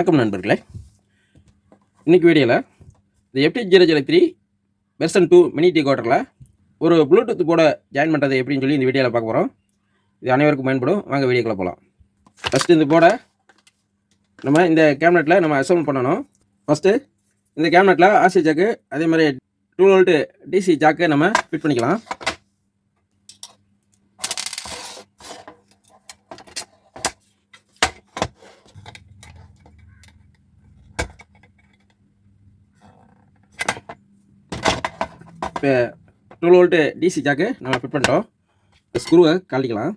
வணக்கம் நண்பர்களே. இன்னைக்கு வீடியோவில் இந்த FT003 வெர்ஷன் 2 மினி டிகோடரில் ஒரு ப்ளூடூத் போர்டை ஜாயின் பண்ணுறது எப்படின்னு சொல்லி இந்த வீடியோவில் பார்க்க போகிறோம். இது அனைவருக்கும் பயன்படும். வாங்க வீடியோக்குள்ளே போகலாம். ஃபஸ்ட்டு இந்த போர்டை நம்ம இந்த கேபினெட்டில் நம்ம அசம்பிள் பண்ணணும். ஃபஸ்ட்டு இந்த கேபினெட்டில் ஆர்சி ஜாக்கு அதே மாதிரி 2 வோல்ட் டிசி ஜாக்கு நம்ம ஃபிட் பண்ணிக்கலாம். இப்போ 2 வோல்ட் டிசி ஜாக்கு நம்ம ஃபிட் பண்ணிட்டோம். ஸ்க்ரூவை கழட்டிக்கலாம்.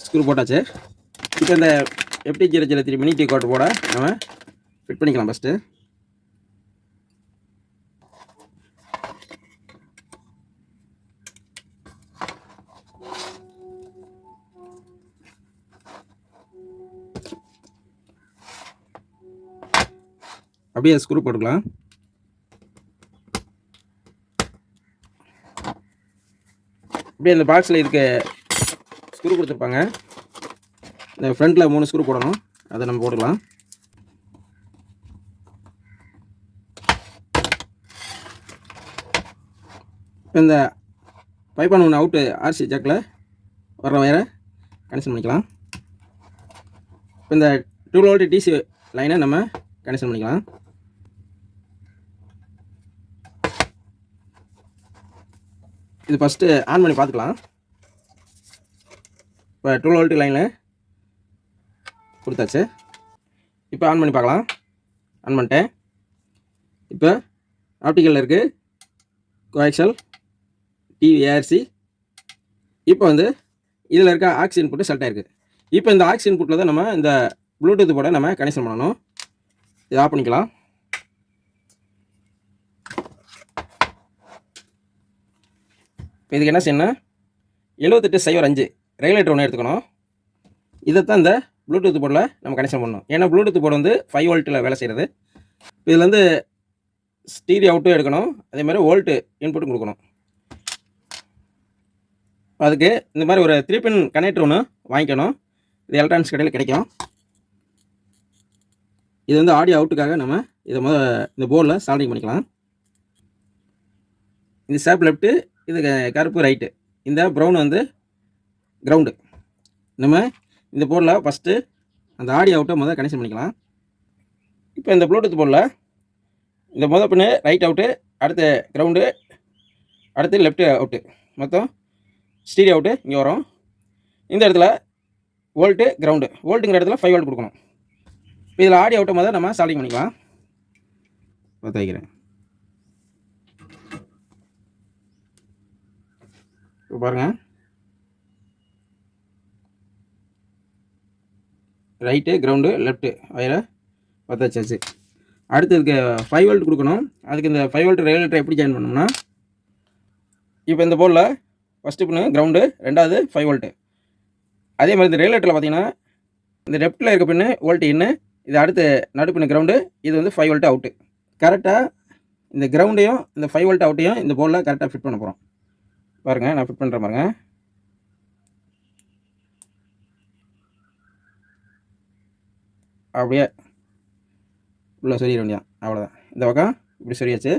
ஸ்க்ரூ போட்டாச்சு. இப்போ இந்த FT003 மினி டிகோடர் போர்டை நம்ம ஃபிட் பண்ணிக்கலாம். ஃபஸ்ட்டு அப்படியே ஸ்க்ரூ போட்டுக்கலாம். அப்படியே இந்த பாக்ஸில் இதுக்கு ஸ்க்ரூ கொடுத்துருப்பாங்க. இந்த ஃப்ரண்ட்டில் 3 ஸ்க்ரூ போடணும். அதை நம்ம போட்டுக்கலாம். இந்த பைப்பான் ஒன்று அவுட்டு ஆர்சி ஜாக்கில் வர்ற வயரை கனெக்ஷன் பண்ணிக்கலாம். இப்போ இந்த 2 வோல்ட் டிசி லைனை நம்ம கனெக்ஷன் பண்ணிக்கலாம். இது ஃபஸ்ட்டு ஆன் பண்ணி பார்த்துக்கலாம். இப்போ 2 வோல்ட் லைனில் கொடுத்தாச்சு. இப்போ ஆன் பண்ணி பார்க்கலாம். ஆன் பண்ணிட்டேன். இப்போ ஆப்டிக்கலில் இருக்குது, கோஆக்சல், டிவிஆர்சி. இப்போ வந்து இதில் இருக்க ஆக்ஸ் இன்புட்டு செலக்ட் ஆகிருக்கு. இப்போ இந்த ஆக்ஸ் இன்புட்டில் தான் நம்ம இந்த ப்ளூடூத் போர்டை நம்ம கனெக்ஷன் பண்ணணும். இதை ஆஃப் பண்ணிக்கலாம். இப்போ இதுக்கு என்ன செய்யணும், 7805 ரெகுலேட்டர் ஒன்று எடுத்துக்கணும். இதை தான் இந்த ப்ளூடூத் போர்டில் நம்ம கனெக்ஷன் பண்ணணும். ஏன்னா ப்ளூடூத் போர்டு வந்து 5 வோல்ட்டில் வேலை செய்கிறது. இதில் வந்து ஸ்டீரியோ அவுட்டும் எடுக்கணும், அதே மாதிரி வோல்ட்டு இன்புட்டும் கொடுக்கணும். அதுக்கு இந்த மாதிரி ஒரு 3 பின் கனெக்டர் ஒன்று வாங்கிக்கணும். இது எலக்ட்ரானிக்ஸ் கடையில் கிடைக்கும். இது வந்து ஆடியோ அவுட்டுக்காக நம்ம இதை இந்த போர்டில் சால்டிங் பண்ணிக்கலாம். இந்த ஷேப் லெஃப்ட்டு, இது கருப்பு ரைட்டு, இந்த ப்ரௌன் வந்து கிரவுண்டு. நம்ம இந்த போர்டில் ஃபஸ்ட்டு அந்த ஆடியோ அவுட்டை கனெக்ஷன் பண்ணிக்கலாம். இப்போ இந்த ப்ளூடூத் போர்டில் இந்த பின்னு ரைட் அவுட்டு, அடுத்து கிரவுண்டு, அடுத்து லெஃப்ட்டு அவுட்டு, மொத்தம் ஸ்டீரியோ அவுட்டு இங்கே வரும். இந்த இடத்துல வோல்ட்டு கிரவுண்டு, வோல்ட்டுங்கிற இடத்துல 5 வோல்ட் கொடுக்கணும். இதில் ஆடியோ அவுட்டை நம்ம சால்டிங் பண்ணிக்கலாம். பார்த்து வைக்கிறேன். இப்போ பாருங்கள், ரைட்டு கிரவுண்டு லெஃப்ட்டு வயரை பற்ற வச்சாச்சு. அடுத்து இதுக்கு 5 வோல்ட் கொடுக்கணும். அதுக்கு இந்த 5 வோல்ட் ரெகுலேட்டரை எப்படி ஜாயின் பண்ணோம்னா, இப்போ இந்த போர்டில் ஃபஸ்ட்டு பின்னு கிரவுண்டு, ரெண்டாவது 5 வோல்ட்டு. அதே மாதிரி இந்த ரெகுலேட்டரில் பார்த்தீங்கன்னா இந்த லெஃப்ட்டில் இருக்க பின்னு வோல்ட்டு இன்னு, இது அடுத்து நடுப்பின்னு கிரவுண்டு, இது வந்து 5 வோல்ட் அவுட்டு. கரெக்டாக இந்த கிரவுண்டையும் இந்த 5 வோல்ட் அவுட்டையும் இந்த போர்டில் கரெக்டாக ஃபிட் பண்ண போகிறோம். பாருங்கள், நான் ஃபிட் பண்ணுறேன் பாருங்கள். அப்படியே உள்ளே சொரிய வேண்டியதான், அவ்வளோதான். இந்த பக்கம் இப்படி சொரியாச்சு.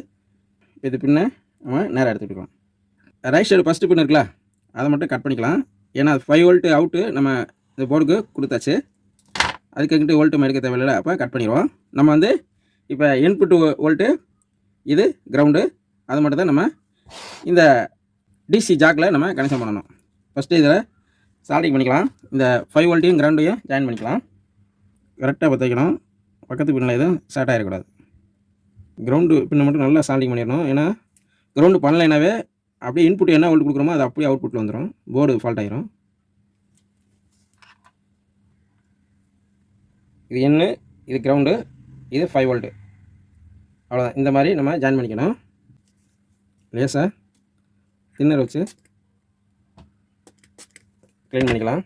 இது பின்ன நம்ம நேராக எடுத்துக்கிட்டுக்கலாம். ரைட் சைடு ஃபஸ்ட்டு பின் இருக்குல்ல, அதை மட்டும் கட் பண்ணிக்கலாம். ஏன்னா 5 வோல்ட்டு அவுட்டு நம்ம இந்த போர்டுக்கு கொடுத்தாச்சு. அதுக்குங்கிட்டு வோல்ட்டு நம்ம எடுக்க தேவையில்லை. அப்போ கட் பண்ணிடுவோம். நம்ம வந்து இப்போ இன்புட்டு வோல்ட்டு, இது கிரவுண்டு, அது மட்டும் தான் நம்ம இந்த டிசி ஜாக்கில் நம்ம கனெக்ஷன் பண்ணணும். ஃபஸ்ட்டு இதில் சால்டிங் பண்ணிக்கலாம். இந்த 5 வோல்ட்டையும் கிரவுண்டையும் ஜாயின் பண்ணிக்கலாம். கரெக்டாக பற்ற வைக்கணும். பக்கத்து பின்னில் எதுவும் ஸ்டார்ட் ஆகிடக்கூடாது. கிரவுண்டு பின்னை மட்டும் நல்லா சால்டிங் பண்ணிடணும். ஏன்னா கிரவுண்டு பண்ணலைனாவே அப்படியே இன்புட் என்ன வோல்ட் கொடுக்குறோமோ அது அப்படியே அவுட்புட்டில் வந்துடும், போர்டு ஃபால்ட் ஆகிரும். இது என்ன, இது கிரவுண்டு, இது 5 வோல்ட்டு, அவ்வளோதான். இந்த மாதிரி நம்ம ஜாயின் பண்ணிக்கணும். லேசாக தின்னர் வச்சு க்ளீன் பண்ணிக்கலாம்.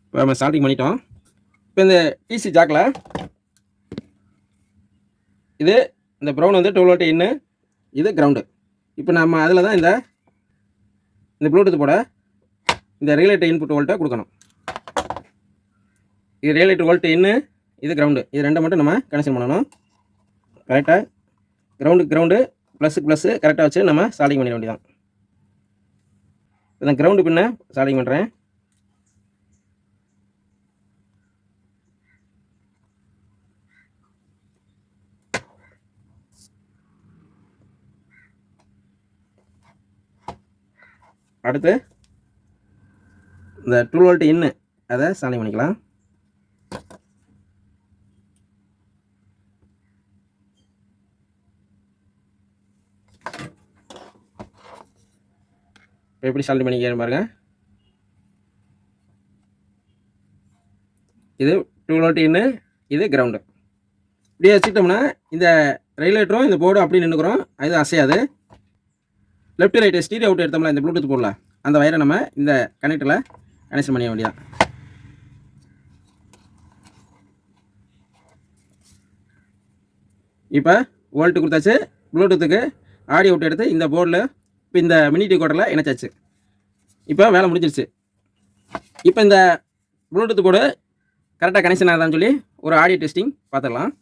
இப்போ நம்ம சால்டிங் பண்ணிட்டோம். இப்போ இந்த டிசி ஜாக்கில் இது இந்த ப்ரௌன் வந்து 12 வோல்ட் இன்னு, இது கிரவுண்டு. இப்போ நம்ம அதில் தான் இந்த ப்ளூடூத் போட இந்த ரெகுலேட்டர் இன்புட் வோல்ட்டை கொடுக்கணும். இது ரெகுலேட்டர் வோல்ட் இன்னு, இது கிரவுண்டு. இது ரெண்டை மட்டும் நம்ம கனெக்ஷன் பண்ணணும். கரெக்டாக கிரவுண்டு ப்ளஸ்ஸு கரெக்டாக வச்சு நம்ம சால்டிங் பண்ணிட வேண்டியதான். நான் கிரவுண்டு பின்ன சால்டிங் பண்ணுறேன். அடுத்து இந்த 12 வோல்ட் இன்னு அதை சால்டிங் பண்ணிக்கலாம். இப்போ எப்படி சால்டிங் பண்ணிக்கிறேன் பாருங்கள். இது 12 வோல்ட் இன்னு, இது கிரவுண்டு. இப்படியே வச்சுக்கிட்டோம்னா இந்த ரெகுலேட்டரும் இந்த போர்டும் அப்படி நின்றுக்கிறோம், அது அசையாது. லெஃப்ட் ரைட்டு ஸ்டீரியோ அவுட் எடுத்தோம்ல இந்த ப்ளூடூத் போர்டில், அந்த வயரை நம்ம இந்த கனெக்டரில் கனெக்ஷன் பண்ணிக்க வேண்டியதான். இப்போ வோல்ட்டு கொடுத்தாச்சு. ப்ளூடூத்துக்கு ஆடியோ அவுட் எடுத்து இந்த போர்டில் இப்போ இந்த மினி டிகோடரில் இணைச்சாச்சு. இப்போ வேலை முடிஞ்சிருச்சு. இப்போ இந்த ப்ளூடூத் போர்டு கரெக்டாக கனெக்ஷன் ஆகுதான்னு சொல்லி ஒரு ஆடியோ டெஸ்டிங் பார்த்துடலாம்.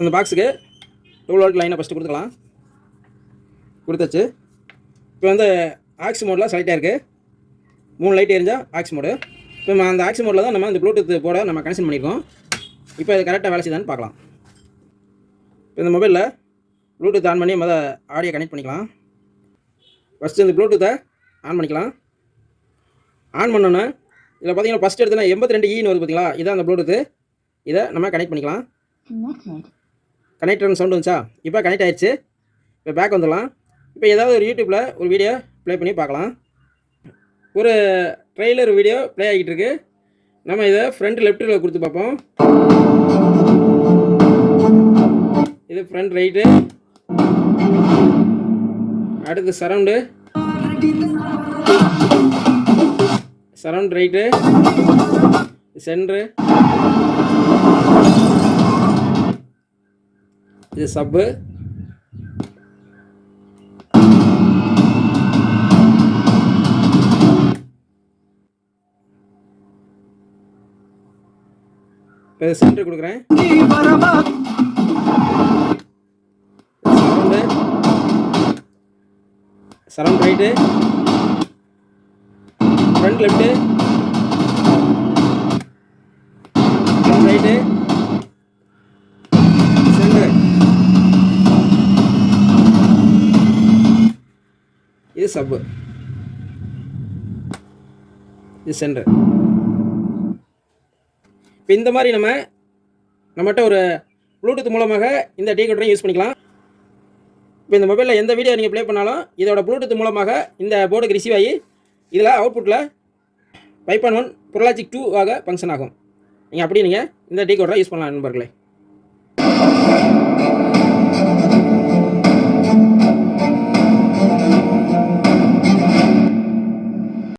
இந்த பாக்ஸுக்கு 12 வோல்ட் லைனை ஃபஸ்ட்டு கொடுத்துக்கலாம். கொடுத்தாச்சு. இப்போ வந்து ஆக்ஸ் மோடில் செலக்ட் ஆகிருக்கு. 3 லைட் எரிஞ்சால் ஆக்ஸ் மோடு. இப்போ அந்த ஆக்ஸ் மோடில் தான் நம்ம இந்த ப்ளூடூத் போட நம்ம கனெக்ஷன் பண்ணியிருக்கோம். இப்போ இது கரெக்டாக வேலை செய்தான்னு பார்க்கலாம். இப்போ இந்த மொபைலில் ப்ளூடூத் ஆன் பண்ணி ஆடியோ கனெக்ட் பண்ணிக்கலாம். ஃபஸ்ட்டு இந்த ப்ளூடூத்தை ஆன் பண்ணிக்கலாம். ஆன் பண்ணோன்னே இதில் பார்த்தீங்கன்னா ஃபஸ்ட் எடுத்துல 82E வருது பார்த்தீங்களா, இதான் அந்த ப்ளூடூத்து. இதை நம்ம கனெக்ட் பண்ணிக்கலாம். கனெக்டர்னு சவுண்ட் வந்துச்சா, இப்போ கனெக்ட் ஆகிடுச்சு. இப்போ பேக் வந்துடலாம். இப்போ ஏதாவது ஒரு யூடியூப்பில் ஒரு வீடியோ ப்ளே பண்ணி பார்க்கலாம். ஒரு ட்ரெய்லர் வீடியோ ப்ளே ஆகிட்டு இருக்கு. நம்ம இதை ஃப்ரண்ட் லெஃப்ட்டில் கொடுத்து பார்ப்போம். இது ஃப்ரண்ட் ரைட்டு, அடுத்து சரவுண்டு ரைட்டு, சென்ட்ரு, இது சப்பு, இப்போ சென்டர் கொடுக்குறேன். Surround right, front left, front right, centre, இது சப்பு, இது சென்டர். இப்போ இந்த மாதிரி நம்மகிட்ட ஒரு ப்ளூடூத் மூலமாக இந்த டீகோடரையும் யூஸ் பண்ணிக்கலாம். இப்போ இந்த மொபைலில் எந்த வீடியோ நீங்கள் ப்ளே பண்ணாலும் இதோட ப்ளூடூத் மூலமாக இந்த போர்டுக்கு ரிசீவ் ஆகி இதில் அவுட்புட்டில் 5.1 ப்ரோலாஜிக் 2 ஆக ஃபங்க்ஷன் ஆகும். நீங்கள் இந்த டீகோடரை யூஸ் பண்ணலாம் நண்பர்களே.